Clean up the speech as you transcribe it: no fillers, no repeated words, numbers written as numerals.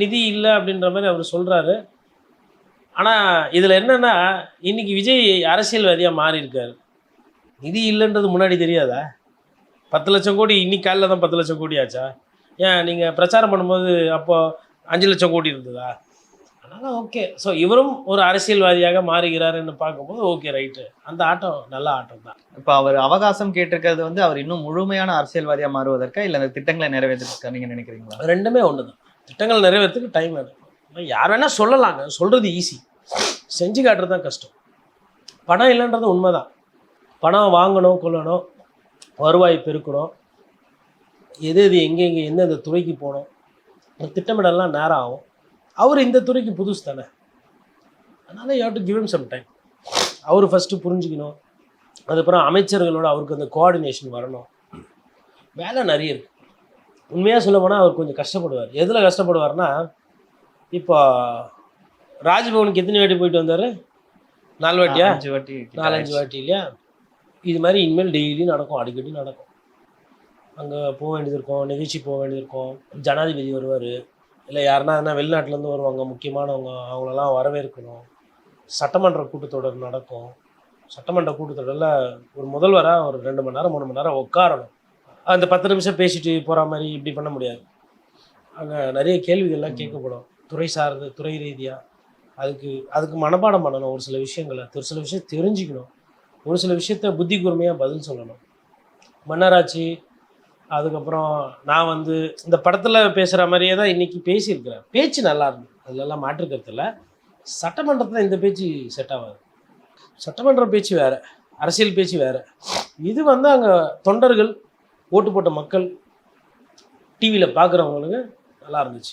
நிதி இல்ல அப்படின்ற மாரி அவரு சொல்றாரு. ஆனா, இதுல என்னன்னா, இன்னைக்கு விஜய் அரசியல்வாதியா மாறியிருக்காரு. நிதி இல்லன்றது முன்னாடி தெரியாதா? 10,00,000 கோடி இன்னைக்கு காலைல தான் 10,00,000 கோடி ஆச்சா? ஏன் நீங்க பிரச்சாரம் பண்ணும்போது அப்போ 5,00,000 கோடி இருந்ததா? அதனால ஓகே. ஸோ இவரும் ஒரு அரசியல்வாதியாக மாறுகிறாருன்னு பார்க்கும்போது ஓகே ரைட்டு. அந்த ஆட்டம் நல்ல ஆட்டம் தான். இப்ப அவர் அவகாசம் கேட்டிருக்கிறது வந்து, அவர் இன்னும் முழுமையான அரசியல்வாதியா மாறுவதற்கா? இல்ல அந்த திட்டங்களை நிறைவேற்றுவதற்கா நீங்க நினைக்கிறீங்களா? 2மே ஒண்ணுதான். திட்டங்கள் நிறைவேறதுக்கு டைம் எடுக்கும். யார் வேணா சொல்லலாங்க. சொல்றது ஈஸி. செஞ்சு காட்டுறது தான் கஷ்டம். பணம் இல்லைன்றது உண்மைதான். பணம் வாங்கணும், கொள்ளணும், வருவாய் பெருக்கணும், எது எது எங்கெங்கே எந்தெந்த துறைக்கு போகணும், திட்டமிடலாம் நேரம் ஆகும். அவர் இந்த துறைக்கு புதுசு தானே. அதனால் you have to give him some time. அவர் ஃபஸ்ட்டு புரிஞ்சுக்கணும். அதுக்கப்புறம் அமைச்சர்களோட அவருக்கு அந்த கோஆர்டினேஷன் வரணும். வேலை நிறைய இருக்குது. உண்மையாக சொல்ல போனால் அவர் கொஞ்சம் கஷ்டப்படுவார். எதில் கஷ்டப்படுவார்னா, இப்போ ராஜ்பவனுக்கு எத்தனை வாட்டி போயிட்டு வந்தார்? 4 வாட்டியா? 5 வாட்டி 4-5 வாட்டி இல்லையா? இது மாதிரி இனிமேல் டெய்லி நடக்கும், அடிக்கடி நடக்கும். அங்கே போக வேண்டியது இருக்கும், நிகழ்ச்சி போக வேண்டியது இருக்கும், ஜனாதிபதி வருவார், இல்லை யாருன்னா வெளிநாட்டிலேருந்து வருவாங்க முக்கியமானவங்க, அவங்களெல்லாம் வரவேற்கணும். சட்டமன்ற கூட்டத்தொடர் நடக்கும். சட்டமன்ற கூட்டத்தொடரில் ஒரு முதல்வராக ஒரு 2 மணி நேரம் 3 மணி நேரம் உட்காரணும். அந்த 10 நிமிஷம் பேசிட்டு போகிற மாதிரி இப்படி பண்ண முடியாது. அங்கே நிறைய கேள்விகள்லாம் கேட்கப்படும், துறை சார்ந்து துறை ரீதியாக. அதுக்கு மனப்பாடம் பண்ணணும். ஒரு சில விஷயங்களை தெரிஞ்சுக்கணும். ஒரு சில விஷயத்த புத்தி கூர்மையாக பதில் சொல்லணும். மன்னராட்சி, அதுக்கப்புறம் நான் வந்து இந்த படத்தில் பேசுகிற மாதிரியே தான் இன்றைக்கி பேசியிருக்கிறேன். பேச்சு நல்லா இருந்தது, அதிலெல்லாம் மாற்றுக்கருத்தில். சட்டமன்றத்தில் இந்த பேச்சு செட் ஆகாது. சட்டமன்ற பேச்சு வேறு, அரசியல் பேச்சு வேறு. இது வந்து அங்கே தொண்டர்கள், ஓட்டு போட்ட மக்கள், டிவியில் பார்க்குறவங்களுக்கு நல்லா இருந்துச்சு.